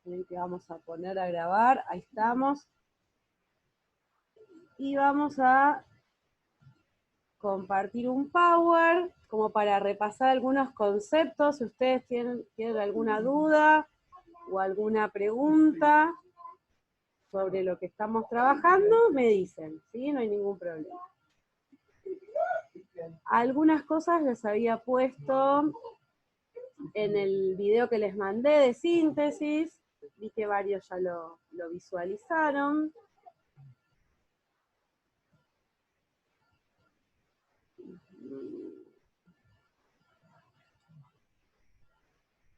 Que vamos a poner a grabar, ahí estamos. Y vamos a compartir un Power como para repasar algunos conceptos. Si ustedes tienen alguna duda o alguna pregunta sobre lo que estamos trabajando, me dicen, ¿sí? No hay ningún problema. Algunas cosas les había puesto en el video que les mandé de síntesis. Vi que varios ya lo visualizaron.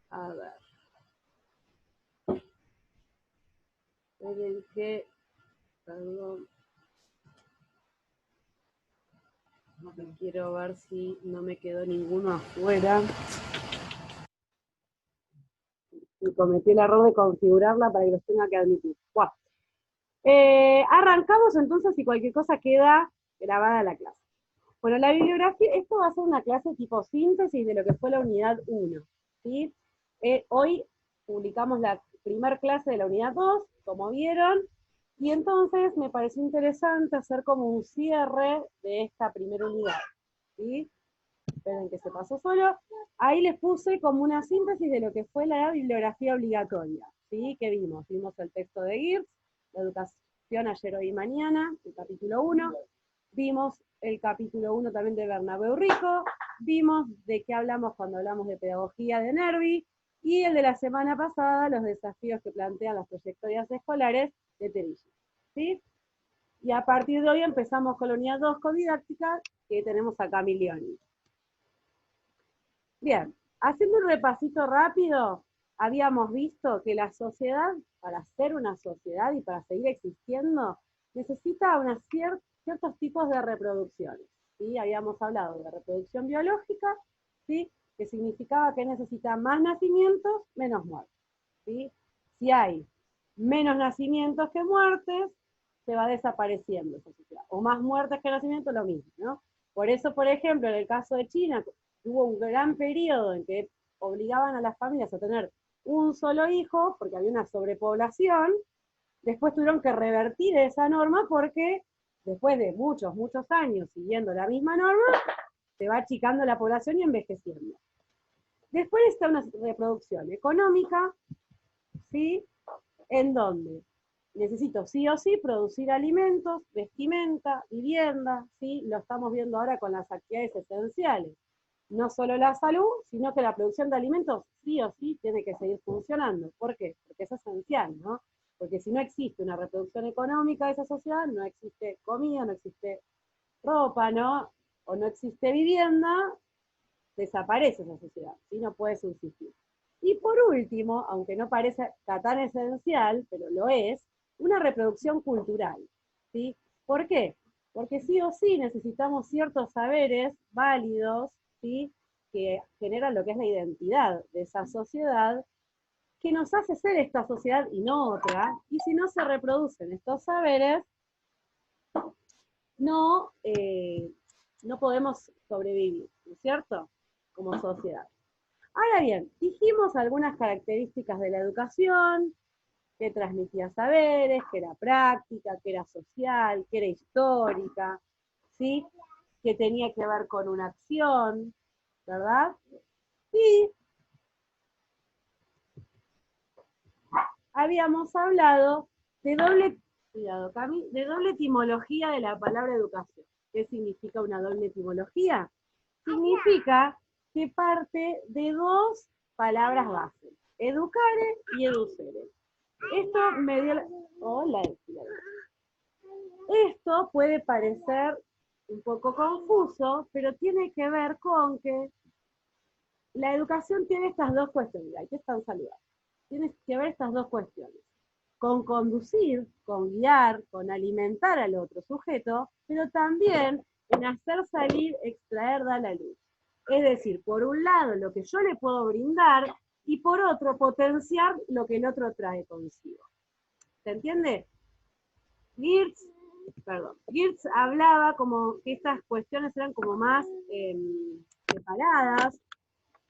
A ver. Esperen que, perdón. Quiero ver si no me quedó ninguno afuera. Y cometí el error de configurarla para que los tenga que admitir. Bueno. Arrancamos entonces y cualquier cosa queda grabada la clase. Bueno, la bibliografía, esto va a ser una clase tipo síntesis de lo que fue la unidad 1. ¿Sí? Hoy publicamos la primera clase de la unidad 2, como vieron, y entonces me pareció interesante hacer como un cierre de esta primera unidad. ¿Sí? Esperen que se pasó solo. Ahí les puse como una síntesis de lo que fue la bibliografía obligatoria. ¿Sí? ¿Qué vimos? Vimos el texto de Geertz, la educación ayer, hoy y mañana, el capítulo 1. Vimos el capítulo 1 también de Bernabé Rico. Vimos de qué hablamos cuando hablamos de pedagogía de Nervi. Y el de la semana pasada, los desafíos que plantean las trayectorias escolares de Terillo. ¿Sí? Y a partir de hoy empezamos con la unidad 2 con didáctica, que tenemos a Camilioni. Bien, haciendo un repasito rápido, habíamos visto que la sociedad, para ser una sociedad y para seguir existiendo, necesita ciertos tipos de reproducciones. ¿Sí? Habíamos hablado de reproducción biológica, ¿sí? Que significaba que necesita más nacimientos, menos muertes. ¿Sí? Si hay menos nacimientos que muertes, se va desapareciendo esa sociedad. O más muertes que nacimientos, lo mismo, ¿no? Por eso, por ejemplo, en el caso de China, hubo un gran periodo en que obligaban a las familias a tener un solo hijo, porque había una sobrepoblación. Después tuvieron que revertir esa norma porque después de muchos años siguiendo la misma norma, se va achicando la población y envejeciendo. Después está una reproducción económica, ¿sí? En donde necesito sí o sí producir alimentos, vestimenta, vivienda, ¿sí? Lo estamos viendo ahora con las actividades esenciales. No solo la salud, sino que la producción de alimentos sí o sí tiene que seguir funcionando. ¿Por qué? Porque es esencial, ¿no? Porque si no existe una reproducción económica de esa sociedad, no existe comida, no existe ropa, ¿no? O no existe vivienda, desaparece esa sociedad, ¿sí? No puede subsistir. Y por último, aunque no parece tan esencial, pero lo es, una reproducción cultural, ¿sí? ¿Por qué? Porque sí o sí necesitamos ciertos saberes válidos, ¿sí? Que generan lo que es la identidad de esa sociedad, que nos hace ser esta sociedad y no otra, y si no se reproducen estos saberes, no, no podemos sobrevivir, ¿no es cierto? Como sociedad. Ahora bien, dijimos algunas características de la educación, que transmitía saberes, que era práctica, que era social, que era histórica, ¿sí? Que tenía que ver con una acción, ¿verdad? Y habíamos hablado de doble, cuidado, Cami, de doble etimología de la palabra educación. ¿Qué significa una doble etimología? Significa que parte de dos palabras base, educare y educere. Esto me dio la... Hola, esto puede parecer un poco confuso, pero tiene que ver con que la educación tiene estas dos cuestiones, aquí están saludados, tiene que ver estas dos cuestiones, con conducir, con guiar, con alimentar al otro sujeto, pero también en hacer salir, extraer, dar la luz. Es decir, por un lado lo que yo le puedo brindar y por otro potenciar lo que el otro trae consigo. ¿Se entiende? Geertz hablaba como que estas cuestiones eran como más separadas,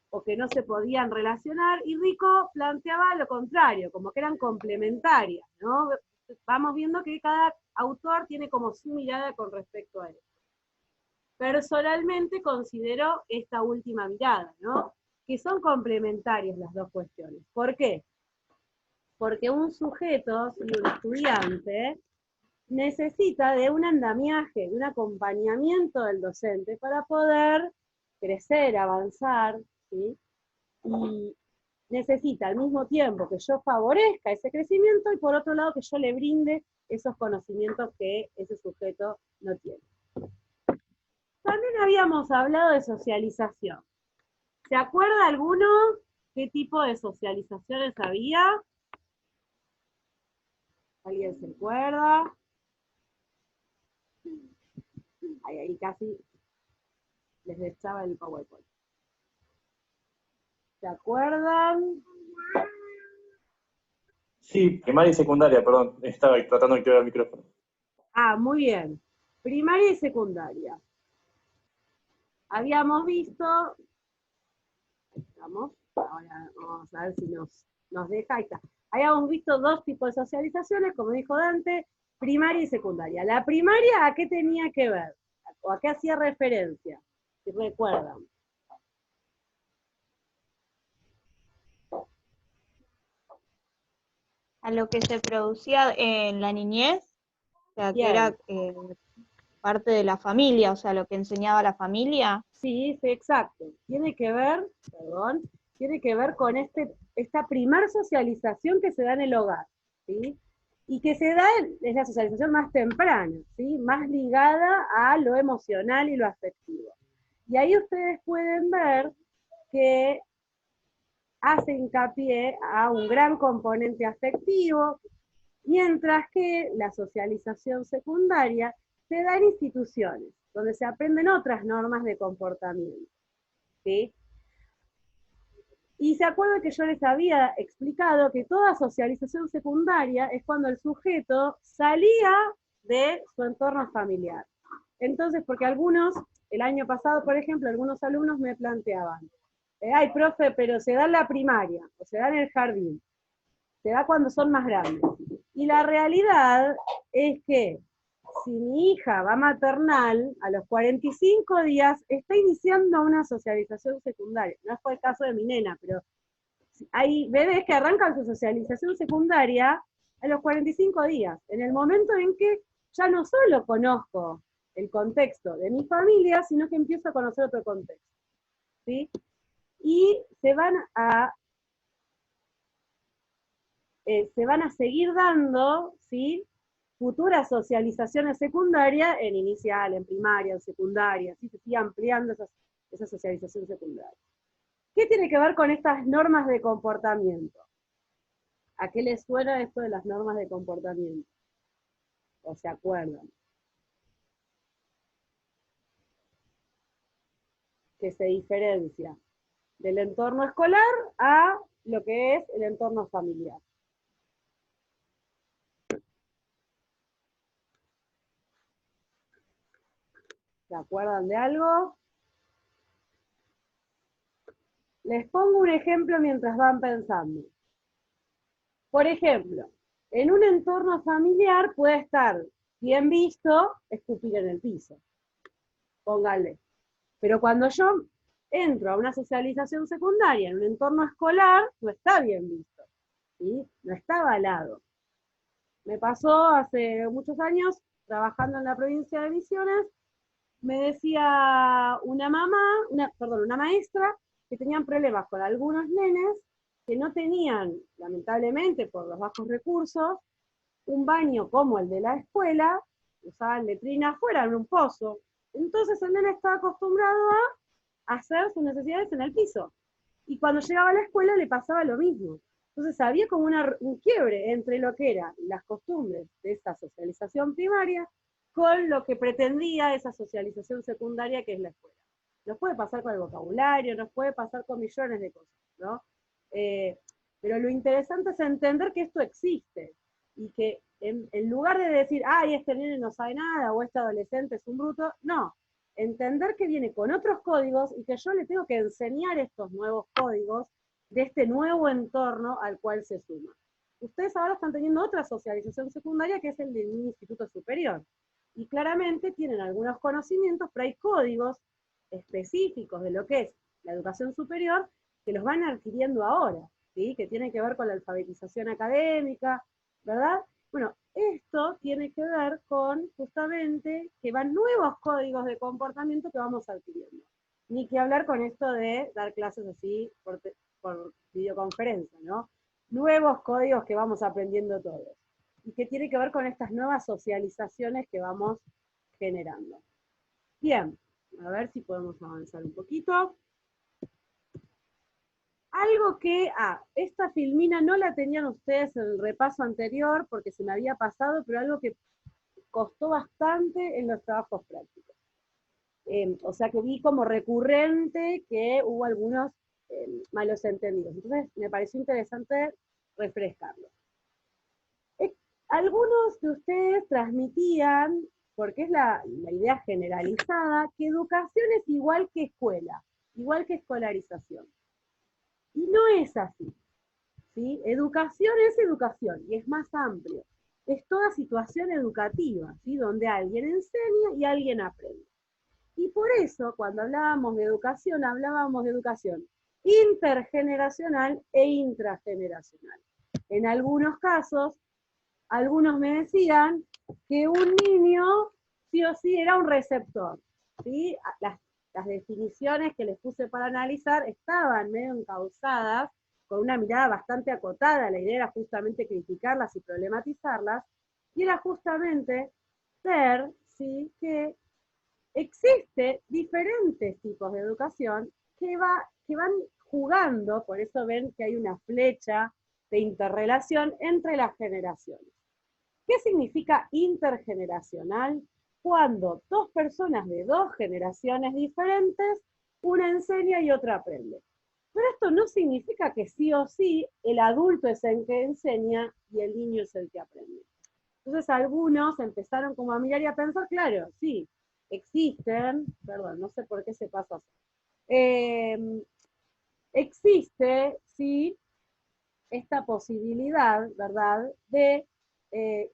o que no se podían relacionar, y Rico planteaba lo contrario, como que eran complementarias, ¿no? Vamos viendo que cada autor tiene como su mirada con respecto a él. Personalmente considero esta última mirada, ¿no? Que son complementarias las dos cuestiones. ¿Por qué? Porque un sujeto, y un estudiante, necesita de un andamiaje, de un acompañamiento del docente para poder crecer, avanzar, ¿sí? Y necesita al mismo tiempo que yo favorezca ese crecimiento y por otro lado que yo le brinde esos conocimientos que ese sujeto no tiene. También habíamos hablado de socialización. ¿Se acuerda alguno qué tipo de socializaciones había? ¿Alguien se acuerda? Ahí casi les echaba el PowerPoint. ¿Se acuerdan? Sí, primaria y secundaria, perdón. Estaba tratando de activar el micrófono. Ah, muy bien. Primaria y secundaria. Habíamos visto, estamos, ahora vamos a ver si nos deja, ahí está. Habíamos visto dos tipos de socializaciones, como dijo Dante, primaria y secundaria. La primaria, ¿a qué tenía que ver? ¿O a qué hacía referencia? Si recuerdan. A lo que se producía en la niñez, o sea, que Bien. era parte de la familia, o sea, lo que enseñaba la familia. Sí, sí, exacto. Tiene que ver, perdón, tiene que ver con esta primer socialización que se da en el hogar, ¿sí? Y que se da, es la socialización más temprana, ¿sí? Más ligada a lo emocional y lo afectivo. Y ahí ustedes pueden ver que hace hincapié a un gran componente afectivo, mientras que la socialización secundaria se da en instituciones, donde se aprenden otras normas de comportamiento, ¿sí? Y se acuerdan que yo les había explicado que toda socialización secundaria es cuando el sujeto salía de su entorno familiar. Entonces, porque algunos, el año pasado, por ejemplo, algunos alumnos me planteaban, ay, profe, pero se da en la primaria, o se da en el jardín, se da cuando son más grandes. Y la realidad es que si mi hija va maternal, a los 45 días está iniciando una socialización secundaria. No fue el caso de mi nena, pero hay bebés que arrancan su socialización secundaria a los 45 días, en el momento en que ya no solo conozco el contexto de mi familia, sino que empiezo a conocer otro contexto, ¿sí? Y se van a seguir dando, ¿sí? Futuras socializaciones secundarias en inicial, en primaria, en secundaria, así se sigue ampliando esa socialización secundaria. ¿Qué tiene que ver con estas normas de comportamiento? ¿A qué les suena esto de las normas de comportamiento? ¿O se acuerdan? Que se diferencia del entorno escolar a lo que es el entorno familiar. ¿Se acuerdan de algo? Les pongo un ejemplo mientras van pensando. Por ejemplo, en un entorno familiar puede estar bien visto escupir en el piso. Póngale. Pero cuando yo entro a una socialización secundaria en un entorno escolar, no está bien visto, ¿sí? No está avalado. Me pasó hace muchos años, trabajando en la provincia de Misiones, me decía una una maestra, que tenían problemas con algunos nenes que no tenían, lamentablemente por los bajos recursos, un baño como el de la escuela, usaban letrina afuera, en un pozo. Entonces el nene estaba acostumbrado a hacer sus necesidades en el piso. Y cuando llegaba a la escuela le pasaba lo mismo. Entonces había como un quiebre entre lo que eran las costumbres de esa socialización primaria con lo que pretendía esa socialización secundaria que es la escuela. Nos puede pasar con el vocabulario, nos puede pasar con millones de cosas, ¿no? Pero lo interesante es entender que esto existe y que en lugar de decir, ay, este nene no sabe nada o este adolescente es un bruto, no. entender que viene con otros códigos y que yo le tengo que enseñar estos nuevos códigos de este nuevo entorno al cual se suma. Ustedes ahora están teniendo otra socialización secundaria que es el de un instituto superior. Y claramente tienen algunos conocimientos, pero hay códigos específicos de lo que es la educación superior que los van adquiriendo ahora, ¿sí? Que tienen que ver con la alfabetización académica, ¿verdad? Bueno, esto tiene que ver con justamente que van nuevos códigos de comportamiento que vamos adquiriendo. Ni que hablar con esto de dar clases así por videoconferencia, ¿no? Nuevos códigos que vamos aprendiendo todos. Y que tiene que ver con estas nuevas socializaciones que vamos generando. Bien, a ver si podemos avanzar un poquito. Algo que, esta filmina no la tenían ustedes en el repaso anterior porque se me había pasado, pero algo que costó bastante en los trabajos prácticos. O sea que vi como recurrente que hubo algunos malos entendidos. Entonces me pareció interesante refrescarlo. Algunos de ustedes transmitían, porque es la idea generalizada, que educación es igual que escuela, igual que escolarización. Y no es así, ¿sí? Educación es educación, y es más amplio. Es toda situación educativa, ¿sí? Donde alguien enseña y alguien aprende. Y por eso, cuando hablábamos de educación intergeneracional e intrageneracional. En algunos casos, algunos me decían que un niño sí o sí era un receptor, ¿sí? Las definiciones que les puse para analizar estaban medio encausadas, con una mirada bastante acotada, la idea era justamente criticarlas y problematizarlas, y era justamente ver, ¿sí?, que existe diferentes tipos de educación que van jugando, por eso ven que hay una flecha de interrelación entre las generaciones. ¿Qué significa intergeneracional? Cuando dos personas de dos generaciones diferentes, una enseña y otra aprende. Pero esto no significa que sí o sí el adulto es el que enseña y el niño es el que aprende. Entonces algunos empezaron como a mirar y a pensar, claro, sí, existen, perdón, no sé por qué se pasa así. Existe, sí, esta posibilidad, ¿verdad?, de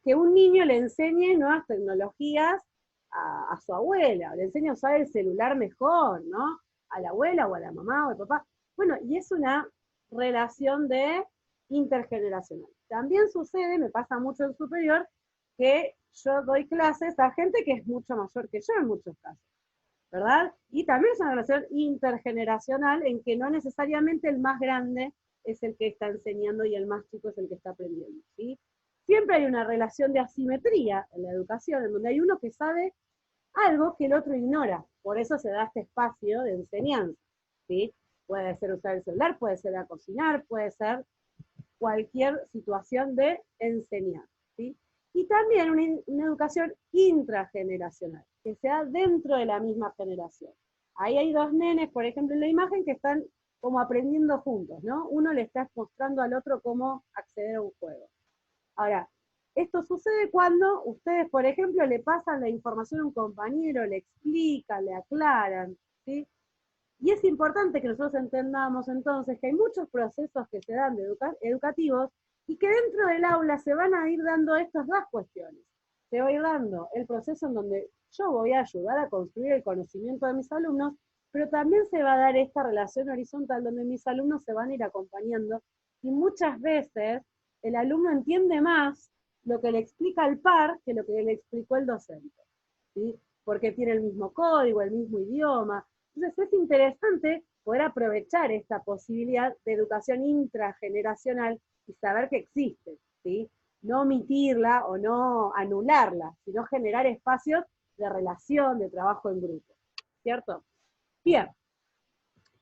que un niño le enseñe nuevas tecnologías a su abuela, le enseña a usar el celular mejor, ¿no? A la abuela o a la mamá o al papá. Bueno, y es una relación de intergeneracional. También sucede, me pasa mucho en superior, que yo doy clases a gente que es mucho mayor que yo en muchos casos, ¿verdad? Y también es una relación intergeneracional en que no necesariamente el más grande es el que está enseñando y el más chico es el que está aprendiendo, ¿sí? Siempre hay una relación de asimetría en la educación, en donde hay uno que sabe algo que el otro ignora. Por eso se da este espacio de enseñanza, ¿sí? Puede ser usar el celular, puede ser a cocinar, puede ser cualquier situación de enseñar, ¿sí? Y también una educación intrageneracional, que se da dentro de la misma generación. Ahí hay dos nenes, por ejemplo, en la imagen, que están como aprendiendo juntos, ¿no? Uno le está mostrando al otro cómo acceder a un juego. Ahora, esto sucede cuando ustedes, por ejemplo, le pasan la información a un compañero, le explican, le aclaran, ¿sí? Y es importante que nosotros entendamos entonces que hay muchos procesos que se dan de educativos y que dentro del aula se van a ir dando estas dos cuestiones. Se va a ir dando el proceso en donde yo voy a ayudar a construir el conocimiento de mis alumnos, pero también se va a dar esta relación horizontal donde mis alumnos se van a ir acompañando y muchas veces el alumno entiende más lo que le explica el par que lo que le explicó el docente, ¿sí? Porque tiene el mismo código, el mismo idioma. Entonces es interesante poder aprovechar esta posibilidad de educación intrageneracional y saber que existe, ¿sí? No omitirla o no anularla, sino generar espacios de relación, de trabajo en grupo, ¿cierto? Bien,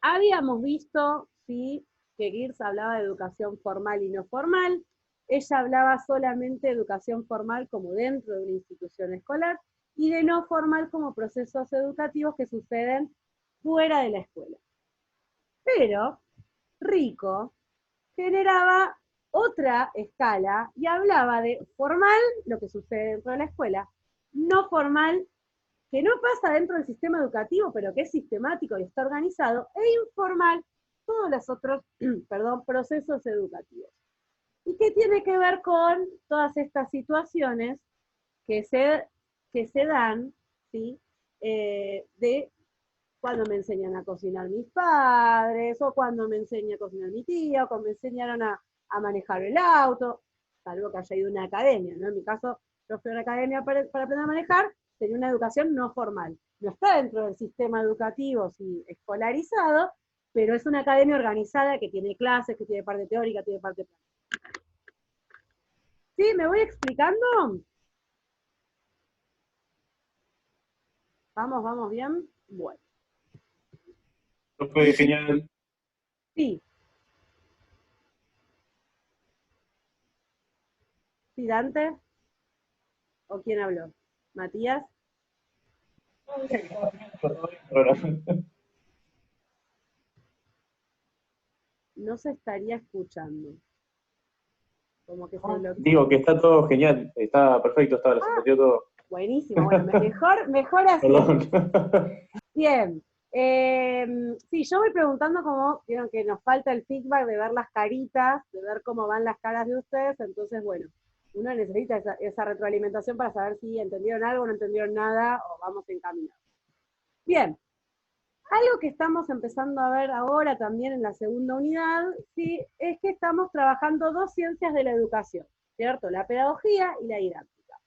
habíamos visto, sí, que Geertz hablaba de educación formal y no formal. Ella hablaba solamente de educación formal como dentro de una institución escolar y de no formal como procesos educativos que suceden fuera de la escuela. Pero Rico generaba otra escala y hablaba de formal, lo que sucede dentro de la escuela, no formal, que no pasa dentro del sistema educativo, pero que es sistemático y está organizado, e informal, todos los otros, perdón, procesos educativos. ¿Y qué tiene que ver con todas estas situaciones que se dan, ¿sí? De cuando me enseñan a cocinar mis padres, o cuando me enseña a cocinar mi tía, o cuando me enseñaron a manejar el auto, salvo que haya ido a una academia, ¿no? En mi caso, yo fui a una academia para aprender a manejar, tenía una educación no formal. No está dentro del sistema educativo, sí, escolarizado, pero es una academia organizada que tiene clases, que tiene parte teórica, tiene parte práctica. ¿Sí? ¿Me voy explicando? Vamos bien. Bueno. Fue genial. Sí. ¿Sí, Dante? ¿O quién habló? ¿Matías? No se estaría escuchando. Como que se bloqueó. Digo que está todo genial, está perfecto, se entendió todo. Buenísimo, bueno, mejor así. Perdón. Bien. Sí, yo voy preguntando como, vieron que nos falta el feedback de ver las caritas, de ver cómo van las caras de ustedes, entonces, bueno, uno necesita esa retroalimentación para saber si entendieron algo, no entendieron nada, o vamos encaminados. Bien. Algo que estamos empezando a ver ahora también en la segunda unidad, ¿sí? Es que estamos trabajando dos ciencias de la educación, ¿cierto? La pedagogía y la didáctica.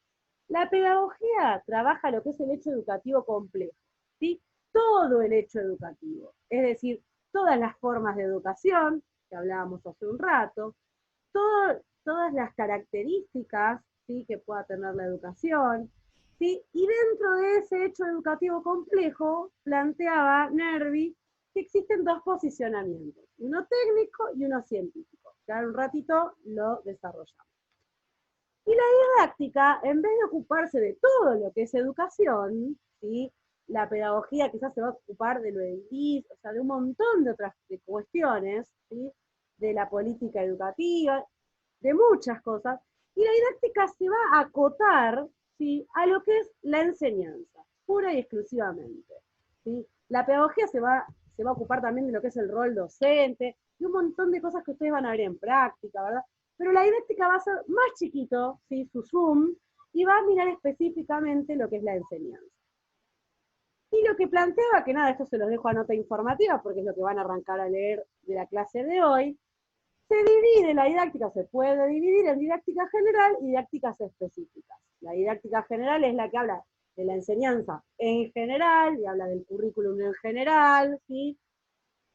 La pedagogía trabaja lo que es el hecho educativo complejo, ¿sí? Todo el hecho educativo, es decir, todas las formas de educación, que hablábamos hace un rato, todas las características, ¿sí? Que pueda tener la educación, ¿sí? Y dentro de ese hecho educativo complejo, planteaba Nervi que existen dos posicionamientos, uno técnico y uno científico, que ahora un ratito lo desarrollamos. Y la didáctica, en vez de ocuparse de todo lo que es educación, ¿sí? La pedagogía quizás se va a ocupar de lo edilicio, o sea, de un montón de otras cuestiones, ¿sí? De la política educativa, de muchas cosas, y la didáctica se va a acotar, ¿sí? A lo que es la enseñanza, pura y exclusivamente, ¿sí? La pedagogía se va a ocupar también de lo que es el rol docente, y un montón de cosas que ustedes van a ver en práctica, ¿verdad? Pero la didáctica va a ser más chiquito, ¿sí? Su zoom, y va a mirar específicamente lo que es la enseñanza. Y lo que planteaba, que nada, esto se los dejo a nota informativa, porque es lo que van a arrancar a leer de la clase de hoy, se divide la didáctica, se puede dividir en didáctica general y didácticas específicas. La didáctica general es la que habla de la enseñanza en general, y habla del currículum en general, ¿sí?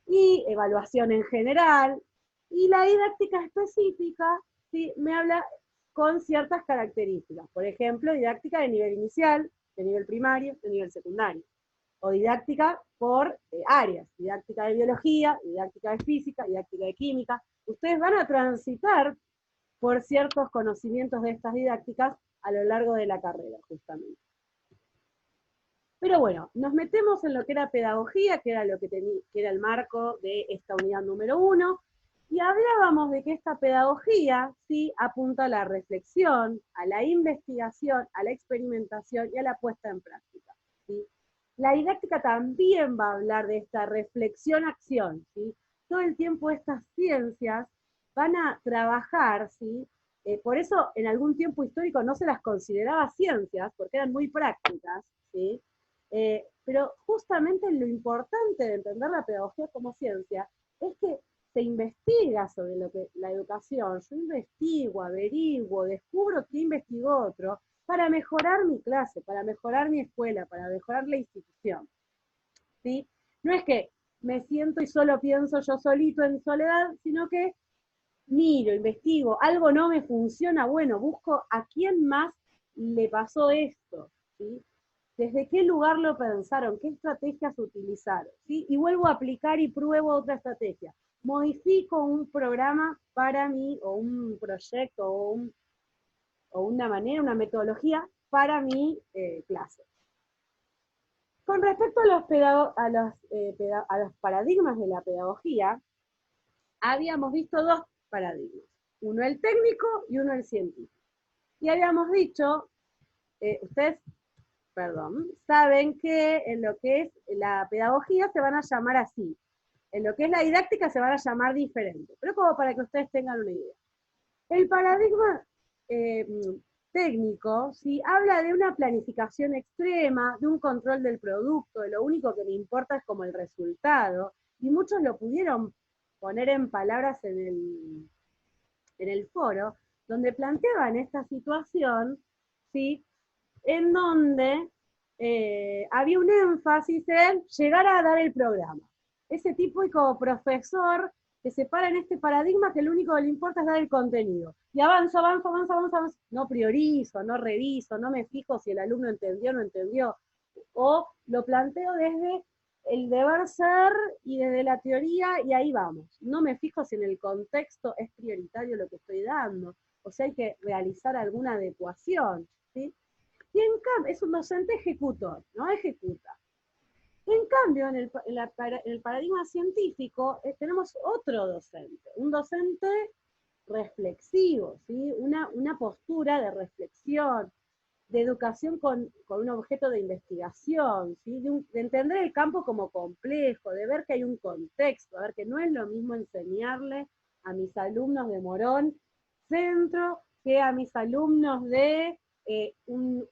Y evaluación en general, y la didáctica específica, ¿sí? Me habla con ciertas características, por ejemplo, didáctica de nivel inicial, de nivel primario, de nivel secundario, o didáctica por áreas, didáctica de biología, didáctica de física, didáctica de química. Ustedes van a transitar por ciertos conocimientos de estas didácticas a lo largo de la carrera, justamente. Pero bueno, nos metemos en lo que era pedagogía, que era lo que era el marco de esta unidad número 1, y hablábamos de que esta pedagogía, ¿sí? Apunta a la reflexión, a la investigación, a la experimentación y a la puesta en práctica, ¿sí? La didáctica también va a hablar de esta reflexión-acción, ¿sí? Todo el tiempo estas ciencias van a trabajar, ¿sí? Por eso en algún tiempo histórico no se las consideraba ciencias, porque eran muy prácticas, ¿sí? Pero justamente lo importante de entender la pedagogía como ciencia es que se investiga sobre lo que la educación, yo investigo, averiguo, descubro qué investigó otro, para mejorar mi clase, para mejorar mi escuela, para mejorar la institución, ¿sí? No es que me siento y solo pienso yo solito en soledad, sino que miro, investigo, algo no me funciona, bueno, busco a quién más le pasó esto, ¿sí? ¿Desde qué lugar lo pensaron? ¿Qué estrategias utilizaron? ¿Sí? Y vuelvo a aplicar y pruebo otra estrategia. Modifico un programa para mí, o un proyecto, o una manera, una metodología para mi clase. Con respecto a los paradigmas de la pedagogía, habíamos visto dos paradigmas. Uno el técnico y uno el científico. Y habíamos dicho, ustedes perdón, saben que en lo que es la pedagogía se van a llamar así, en lo que es la didáctica se van a llamar diferente, pero como para que ustedes tengan una idea. El paradigma técnico, ¿sí? Habla de una planificación extrema, de un control del producto, de lo único que me importa es como el resultado, y muchos lo pudieron poner en palabras en el foro, donde planteaban esta situación, ¿sí? En donde había un énfasis en llegar a dar el programa. Ese típico profesor que se para en este paradigma que lo único que le importa es dar el contenido. Y avanzo, avanzo, avanzo, avanzo, avanzo. No priorizo, no reviso, no me fijo si el alumno entendió o no entendió. O lo planteo desde el deber ser y desde la teoría y ahí vamos. No me fijo si en el contexto es prioritario lo que estoy dando. O sea, hay que realizar alguna adecuación, ¿sí? Y en cambio, es un docente ejecutor, no ejecuta. En cambio, en el paradigma científico tenemos otro docente, un docente reflexivo, ¿sí? Una postura de reflexión, de educación con un objeto de investigación, ¿sí? De entender el campo como complejo, de ver que hay un contexto, a ver que no es lo mismo enseñarle a mis alumnos de Morón Centro que a mis alumnos de un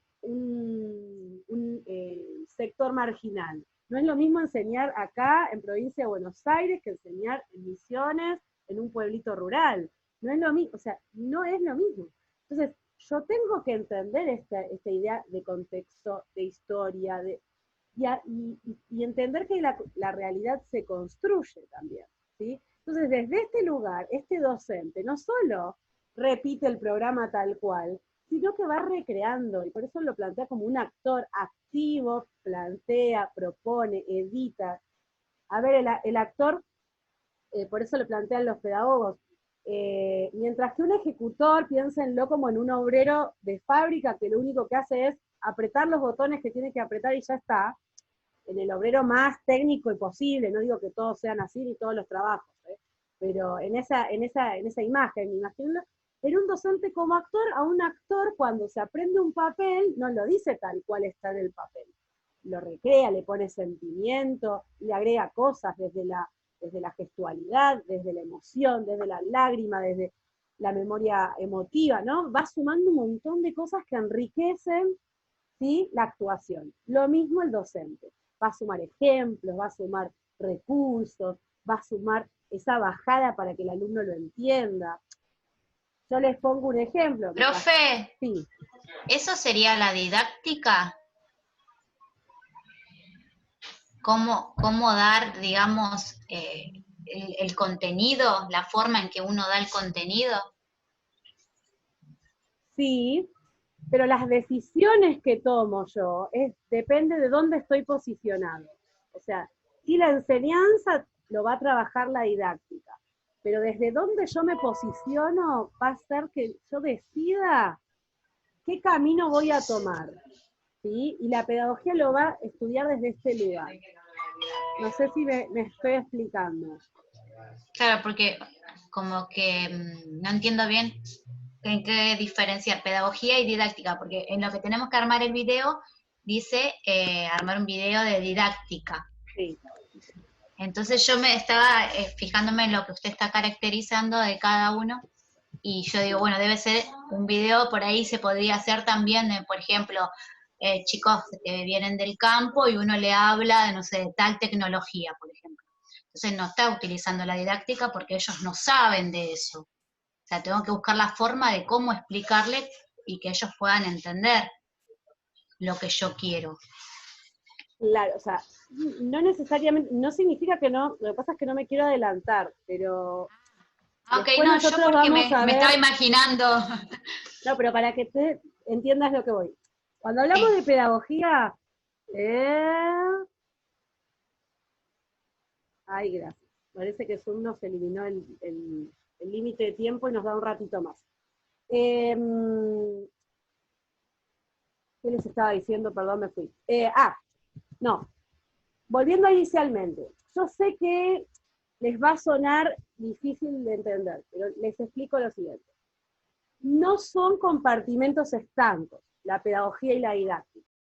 sector marginal. No es lo mismo enseñar acá en provincia de Buenos Aires que enseñar en Misiones, en un pueblito rural. No es lo mismo, o sea, no es lo mismo. Entonces, yo tengo que entender esta idea de contexto, de historia, y entender que la realidad se construye también, ¿sí? Entonces, desde este lugar, este docente no solo repite el programa tal cual, sino que va recreando, y por eso lo plantea como un actor activo, plantea, propone, edita. A ver, el actor, por eso lo plantean los pedagogos, mientras que un ejecutor, piénsenlo como en un obrero de fábrica que lo único que hace es apretar los botones que tiene que apretar y ya está, en el obrero más técnico y posible, no digo que todos sean así ni todos los trabajos, pero en esa imagen, imagínenlo, en un docente como actor, a un actor cuando se aprende un papel, no lo dice tal cual está en el papel, lo recrea, le pone sentimiento, le agrega cosas desde la gestualidad, desde la emoción, desde la lágrima, desde la memoria emotiva, ¿no? Va sumando un montón de cosas que enriquecen, ¿sí?, la actuación. Lo mismo el docente. Va a sumar ejemplos, va a sumar recursos, va a sumar esa bajada para que el alumno lo entienda. Yo les pongo un ejemplo. Profe, sí. ¿Eso sería la didáctica? ¿Cómo dar, digamos, el contenido, la forma en que uno da el contenido? Sí, pero las decisiones que tomo yo depende de dónde estoy posicionado. O sea, si la enseñanza lo va a trabajar la didáctica, pero desde dónde yo me posiciono va a ser que yo decida qué camino voy a tomar, ¿sí? Y la pedagogía lo va a estudiar desde este lugar. No sé si me estoy explicando. Claro, porque como que no entiendo bien en qué diferenciar pedagogía y didáctica, porque en lo que tenemos que armar el video dice armar un video de didáctica. Sí. Entonces yo me estaba fijándome en lo que usted está caracterizando de cada uno, y yo digo, bueno, debe ser un video, por ahí se podría hacer también, por ejemplo, chicos que vienen del campo y uno le habla de, no sé, de tal tecnología, por ejemplo. Entonces no está utilizando la didáctica porque ellos no saben de eso. O sea, tengo que buscar la forma de cómo explicarle y que ellos puedan entender lo que yo quiero. Claro, o sea, no necesariamente, no significa que no, lo que pasa es que no me quiero adelantar, pero Ok, no, yo porque me estaba imaginando. No, pero para que te entiendas lo que voy. Cuando hablamos de pedagogía, ay, gracias. Parece que Zoom nos eliminó el límite de tiempo y nos da un ratito más. ¿Qué les estaba diciendo? Perdón, me fui. No. Volviendo inicialmente. Yo sé que les va a sonar difícil de entender, pero les explico lo siguiente. No son compartimentos estancos, la pedagogía y la didáctica.